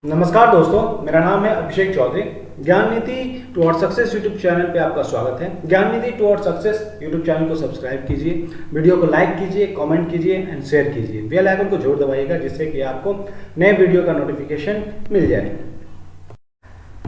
नमस्कार दोस्तों, मेरा नाम है अभिषेक चौधरी। ज्ञान नीति टुवर्ड सक्सेस यूट्यूब चैनल पे आपका स्वागत है। ज्ञान नीति टुवर्ड सक्सेस यूट्यूब चैनल को सब्सक्राइब कीजिए, वीडियो को लाइक कीजिए, कमेंट कीजिए एंड शेयर कीजिए। बेल आइकन को जरूर दबाइएगा जिससे कि आपको नए वीडियो का नोटिफिकेशन मिल जाए।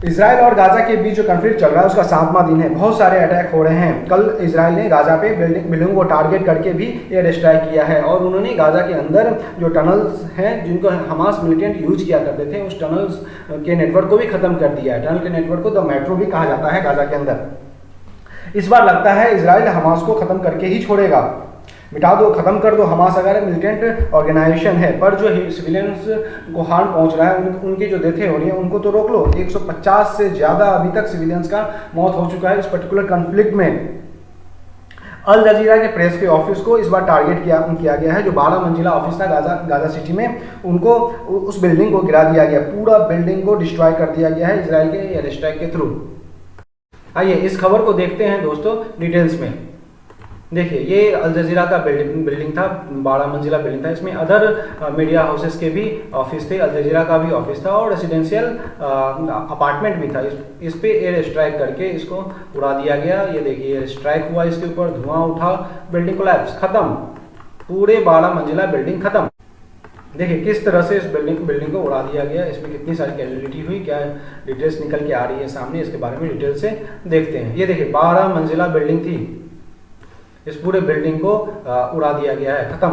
इजराइल और गाजा के बीच जो कॉन्फ्लिक्ट चल रहा है उसका 7वां दिन है। बहुत सारे अटैक हो रहे हैं। कल इजराइल ने गाजा पे बिल्डिंग को टारगेट करके भी एयर स्ट्राइक किया है और उन्होंने गाजा के अंदर जो टनल्स हैं जिनको हमास मिलिटेंट यूज किया करते थे उस टनल्स के नेटवर्क को भी खत्म कर दिया है। टनल के नेटवर्क को द मेट्रो भी कहा जाता है गाजा के अंदर। इस बार लगता है इजराइल हमास को खत्म करके ही छोड़ेगा। मिटा दो, खत्म कर दो। हमास अगर मिलिटेंट ऑर्गेनाइजेशन है पर जो सिविलियंस को हार्म पहुंच रहा है उनकी जो डेथें हो रही हैं उनको तो रोक लो। 150 से ज़्यादा अभी तक सिविलियंस का मौत हो चुका है इस पर्टिकुलर कॉन्फ्लिक्ट में। अल जजीरा के प्रेस के ऑफिस को इस बार टारगेट किया गया है। जो 12 मंजिला ऑफिस था गाजा सिटी में, उनको उस बिल्डिंग को गिरा दिया गया। पूरा बिल्डिंग को डिस्ट्रॉय कर दिया गया है इजराइल के एयर स्ट्राइक के थ्रू। आइए इस खबर को देखते हैं दोस्तों डिटेल्स में। देखिए, ये अल जजीरा का बिल्डिंग था, 12 मंजिला बिल्डिंग था। इसमें अदर मीडिया हाउसेस के भी ऑफिस थे, अल जजीरा का भी ऑफिस था और रेसिडेंशियल अपार्टमेंट भी था। इस पे एयर स्ट्राइक करके इसको उड़ा दिया गया। ये देखिए एयर स्ट्राइक हुआ, इसके ऊपर धुआं उठा, बिल्डिंग कोलैप्स, खत्म। पूरे 12 मंजिला बिल्डिंग खत्म। देखिए किस तरह से इस बिल्डिंग को उड़ा दिया गया। इसमें कितनी सारी कैजुअलिटी हुई, क्या डिटेल्स निकल के आ रही है सामने, इसके बारे में डिटेल से देखते हैं। ये देखिए 12 मंजिला बिल्डिंग थी, इस पूरे बिल्डिंग को उड़ा दिया गया है, खत्म।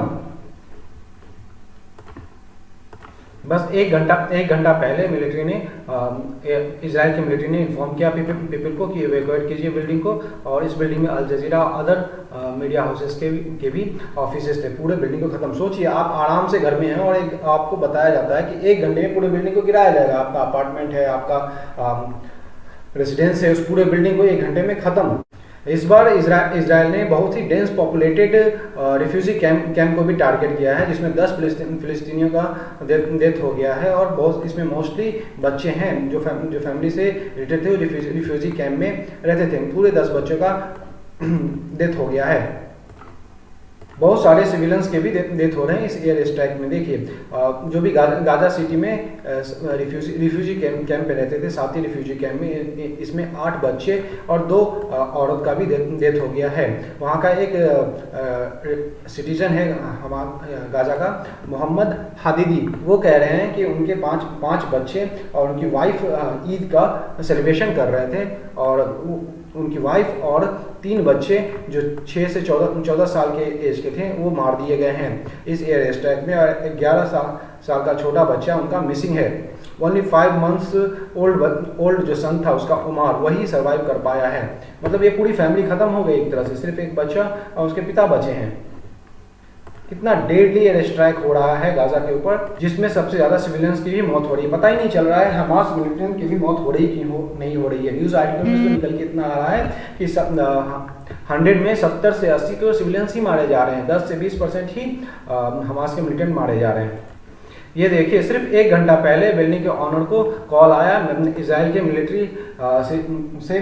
बस एक घंटा पहले मिलिट्री ने इजराइल की मिलिट्री ने इन्फॉर्म किया पीपल को कि इवैक्यूएट कीजिए बिल्डिंग को। और इस बिल्डिंग में अल जजीरा अदर मीडिया हाउसेस के भी ऑफिसेस थे। पूरे बिल्डिंग को खत्म। सोचिए आप आराम से घर में हैं और आपको बताया जाता है कि 1 घंटे में पूरे बिल्डिंग को गिराया जाएगा। आपका अपार्टमेंट है, आपका रेसिडेंस है, उस पूरे बिल्डिंग को 1 घंटे में खत्म। इस बार इजराइल ने बहुत ही डेंस पॉपुलेटेड रिफ्यूजी कैंप को भी टारगेट किया है जिसमें 10 फिलिस्तीनियों का डेथ हो गया है और बहुत इसमें मोस्टली बच्चे हैं जो फैमिली से रिलेटेड थे, रिफ्यूजी कैंप में रहते थे। पूरे 10 बच्चों का डेथ हो गया है। बहुत सारे सिविलियंस के भी डेथ हो रहे हैं इस एयर स्ट्राइक में। देखिए जो भी गाजा सिटी में रिफ्यूजी कैंप पे रहते थे, 7 ही रिफ्यूजी कैंप में, इसमें 8 बच्चे और 2 औरत का भी डेथ हो गया है। वहाँ का एक सिटीजन है हमारा गाजा का, मोहम्मद हादिदी, वो कह रहे हैं कि उनके 5 बच्चे और उनकी वाइफ ईद का सेलिब्रेशन कर रहे थे और उनकी वाइफ और 3 बच्चे जो 6 से 14 साल के एज के थे वो मार दिए गए हैं इस एयर स्ट्राइक में। और 11 साल का छोटा बच्चा उनका मिसिंग है। ओनली 5 मंथ्स ओल्ड जो सन था उसका उमर, वही सर्वाइव कर पाया है। मतलब ये पूरी फैमिली खत्म हो गई एक तरह से, सिर्फ एक बच्चा और उसके पिता बचे हैं। कितना डेडली एयर स्ट्राइक हो रहा है गाजा के ऊपर, जिसमें सबसे ज़्यादा सिविलियंस की भी मौत हो रही है। पता ही नहीं चल रहा है हमास मिलिटेंट की भी मौत हो रही कि नहीं हो रही है। न्यूज़ आर्टिकल में तो निकल के इतना आ रहा है कि 100 में 70 से 80 तो सिविलियंस ही मारे जा रहे हैं, 10 से 20% ही हमास के मिलिटेंट मारे जा रहे हैं। ये देखिए सिर्फ 1 घंटा पहले बिल्डिंग के ऑनर को कॉल आया, इजराइल के मिलिट्री से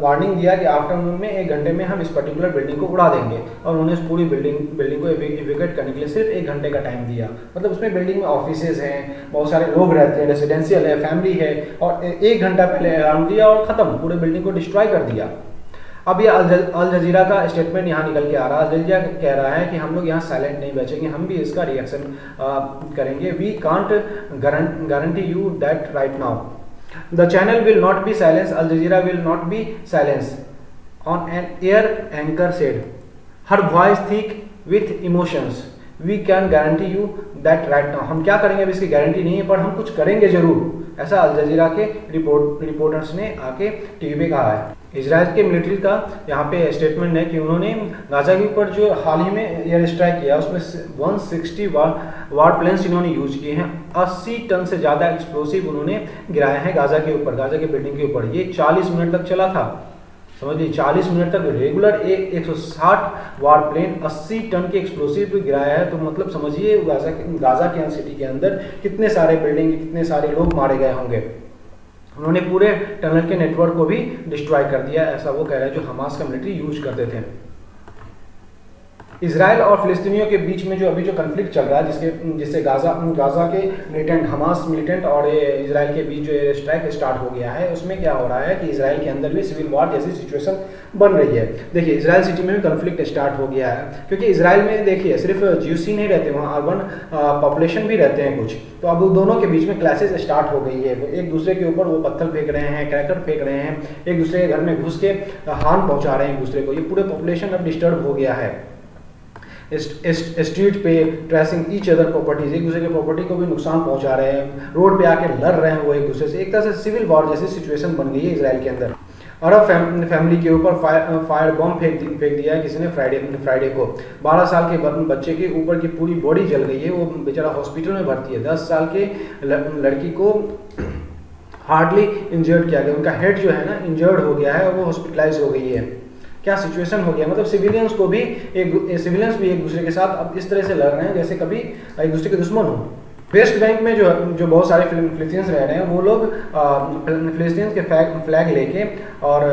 वार्निंग दिया कि आफ्टरनून में 1 घंटे में हम इस पर्टिकुलर बिल्डिंग को उड़ा देंगे। और उन्होंने इस पूरी बिल्डिंग को इवैक्यूएट करने के लिए सिर्फ 1 घंटे का टाइम दिया। मतलब उसमें बिल्डिंग में ऑफिसेज हैं, बहुत सारे लोग रहते हैं, रेसिडेंशियल है, फैमिली है, और 1 घंटा पहले अलार्म दिया और ख़त्म, पूरे बिल्डिंग को डिस्ट्रॉय कर दिया। अब ये अल जजीरा का स्टेटमेंट यहाँ निकल के आ रहा है। अल जजीरा कह रहा है कि हम लोग यहाँ साइलेंट नहीं बचेंगे, हम भी इसका रिएक्शन करेंगे। We can't guarantee you that right now the channel will not be silence, Al Jazeera will not be silence on an air anchor said, her voice thick with emotions, we can guarantee you that right now. हम क्या करेंगे अभी इसकी guarantee नहीं है पर हम कुछ करेंगे जरूर, ऐसा अल जजीरा के रिपोर्टर्स ने आके टीवी पे कहा है। इजराइल के मिलिट्री का यहाँ पे स्टेटमेंट है कि उन्होंने गाजा के ऊपर जो हाल ही में एयर स्ट्राइक किया उसमें 160 वार प्लेन्स इन्होंने यूज किए हैं। 80 टन से ज़्यादा एक्सप्लोसिव उन्होंने गिराए हैं गाजा के ऊपर, गाजा के बिल्डिंग के ऊपर। ये 40 मिनट तक चला था, समझिए 40 मिनट तक रेगुलर 160 वार प्लेन 80 टन के एक्सप्लोसिव गिराया है। तो मतलब समझिए गाजा के सिटी के अंदर कितने सारे बिल्डिंग, कितने सारे लोग मारे गए होंगे। उन्होंने पूरे टनल के नेटवर्क को भी डिस्ट्रॉय कर दिया, ऐसा वो कह रहे हैं जो हमास का मिलिट्री यूज करते थे। इसराइल और फिलिस्तीनियों के बीच में जो अभी जो कन्फ्लिक्ट चल रहा है, जिससे गाजा के मिलिटेंट, हमास मिलिटेंट और इसराइल के बीच जो एयर स्ट्राइक स्टार्ट हो गया है, उसमें क्या हो रहा है कि इसराइल के अंदर भी सिविल वॉर जैसी सिचुएशन बन रही है। देखिए इसराइल सिटी में भी कन्फ्लिक्ट स्टार्ट हो गया है, क्योंकि इसराइल में देखिए सिर्फ ज्यूसी नहीं रहते, वहाँ अर्बन पॉपुलेशन भी रहते हैं कुछ, तो अब दोनों के बीच में क्लैशेस स्टार्ट हो गई है। एक दूसरे के ऊपर वो पत्थर फेंक रहे हैं, क्रैकर फेंक रहे हैं, एक दूसरे के घर में घुस के हार्म पहुंचा रहे हैं एक दूसरे को। ये पूरे पॉपुलेशन अब डिस्टर्ब हो गया है। स्ट्रीट पे ट्रेसिंग ईच अदर प्रॉपर्टीज, एक दूसरे की प्रॉपर्टी को भी नुकसान पहुंचा रहे हैं, रोड पे आके लड़ रहे हैं वो एक दूसरे से। एक तरह से सिविल वॉर जैसी सिचुएशन बन गई है इसराइल के अंदर। अरब फैमिली के ऊपर फायर बॉम्ब फेंक दिया है किसी ने फ्राइडे को। 12 साल के बच्चे के ऊपर की पूरी बॉडी जल गई है, वो बेचारा हॉस्पिटल में भर्ती है। 10 साल के लड़की को हार्डली इंजर्ड किया गया, उनका हेड जो है ना इंजर्ड हो गया है और वो हॉस्पिटलाइज हो गई है। क्या सिचुएशन हो गया, मतलब सिविलियंस भी एक दूसरे के साथ अब इस तरह से लड़ रहे हैं जैसे कभी एक दूसरे के दुश्मन हो। वेस्ट बैंक में जो बहुत सारे फिलिस्तीनियंस रह रहे हैं, वो लोग फिलिस्तीनियंस के फ्लैग लेके और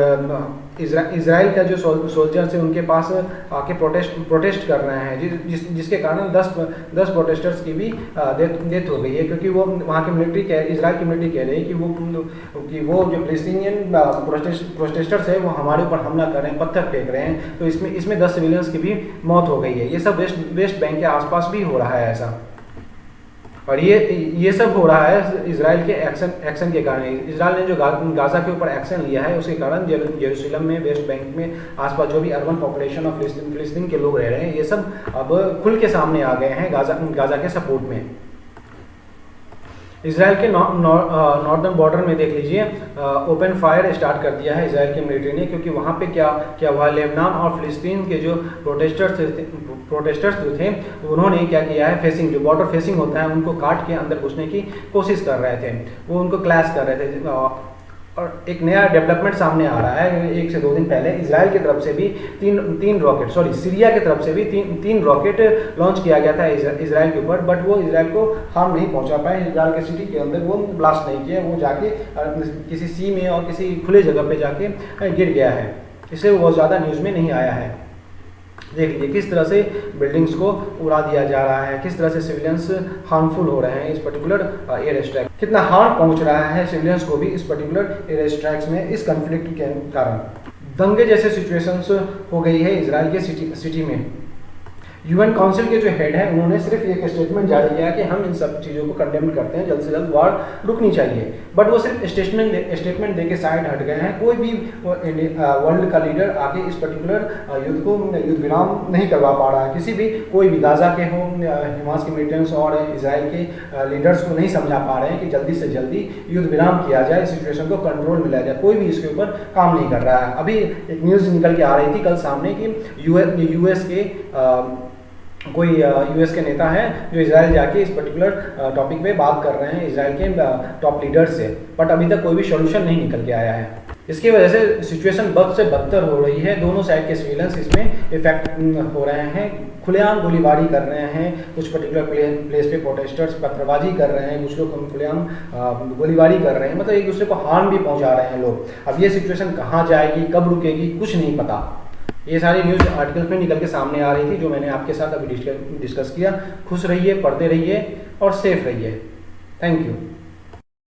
इसराइल का जो सोल्जर्स है उनके पास आके प्रोटेस्ट कर रहे हैं, जिसके कारण 10 प्रोटेस्टर्स की भी डेथ हो गई है, क्योंकि वो वहाँ की इसराइल की मिलिट्री कह रही है कि वो जो फिलिस्तीनियन प्रोटेस्टर्स है वो हमारे ऊपर हमला कर रहे हैं, पत्थर फेंक रहे हैं। तो इसमें 10 सिविलियंस की भी मौत हो गई है। ये सब वेस्ट बैंक के आसपास भी हो रहा है ऐसा, और ये सब हो रहा है इसराइल के एक्शन के कारण। इसराइल ने जो गाजा के ऊपर एक्शन लिया है उसके कारण यरूशलेम में, वेस्ट बैंक में आसपास जो भी अर्बन पॉपुलेशन ऑफ फिलिस्तीन के लोग रह रहे हैं, ये सब अब खुल के सामने आ गए हैं गाजा के सपोर्ट में। इसराइल के नॉर्दर्न बॉर्डर में देख लीजिए ओपन फायर स्टार्ट कर दिया है इसराइल की मिलिट्री ने, क्योंकि वहाँ पे क्या हुआ, लेबनान और फिलिस्तीन के जो प्रोटेस्टर्स जो थे उन्होंने क्या किया है, फेसिंग जो बॉर्डर फेसिंग होता है उनको काट के अंदर घुसने की कोशिश कर रहे थे, वो उनको क्लैश कर रहे थे। और एक नया डेवलपमेंट सामने आ रहा है, 1 से 2 दिन पहले इसराइल की तरफ से भी तीन रॉकेट, सीरिया की तरफ से भी तीन रॉकेट लॉन्च किया गया था इसराइल के ऊपर, बट वो इसराइल को हार्म नहीं पहुंचा पाए। इसराइल के सिटी के अंदर वो ब्लास्ट नहीं किया, वो जाके किसी सी में और किसी खुले जगह पे जाके गिर गया है, इसलिए वो बहुत ज़्यादा न्यूज़ में नहीं आया है। देख लीजिए किस तरह से बिल्डिंग्स को उड़ा दिया जा रहा है, किस तरह से सिविलियंस हार्मफुल हो रहे हैं इस पर्टिकुलर एयर स्ट्राइक, कितना हार्म पहुंच रहा है सिविलियंस को भी इस पर्टिकुलर एयर स्ट्राइक्स में इस कन्फ्लिक्ट के कारण। दंगे जैसे सिचुएशंस हो गई है इसराइल के सिटी में। यूएन काउंसिल के जो हेड हैं उन्होंने सिर्फ एक स्टेटमेंट जारी किया कि हम इन सब चीज़ों को कंडेम करते हैं, जल्द से जल्द वार रुकनी चाहिए, बट वो सिर्फ स्टेटमेंट दे के साइड हट गए हैं। कोई भी वर्ल्ड का लीडर आके इस पर्टिकुलर युद्ध विराम नहीं करवा पा रहा है। कोई भी गाजा के हो, हमास के मिलिटेंट्स और इसराइल के लीडर्स को नहीं समझा पा रहे हैं कि जल्दी से जल्दी युद्ध विराम किया जाए, सिचुएशन को कंट्रोल में लाया जाए। कोई भी इसके ऊपर काम नहीं कर रहा है। अभी एक न्यूज़ निकल के आ रही थी कल सामने कि यूएस के कोई यूएस के नेता हैं जो इसराइल जाके इस पर्टिकुलर टॉपिक पे बात कर रहे हैं इसराइल के टॉप लीडर्स से, बट अभी तक कोई भी सोल्यूशन नहीं निकल के आया है। इसकी वजह से सिचुएशन बद से बदतर हो रही है। दोनों साइड के सिविलियंस इसमें इफेक्ट हो रहे हैं, खुलेआम गोलीबारी कर रहे हैं, कुछ पर्टिकुलर प्लेस पे प्रोटेस्टर्स पत्थरबाजी कर रहे हैं, कुछ लोग खुलेआम गोलीबारी कर रहे हैं, मतलब एक दूसरे को हार्म भी पहुंचा रहे हैं लोग। अब ये सिचुएशन कहाँ जाएगी, कब रुकेगी, कुछ नहीं पता। ये सारी न्यूज़ आर्टिकल्स में निकल के सामने आ रही थी जो मैंने आपके साथ अभी डिस्कस किया। खुश रहिए, पढ़ते रहिए और सेफ रहिए। Thank you.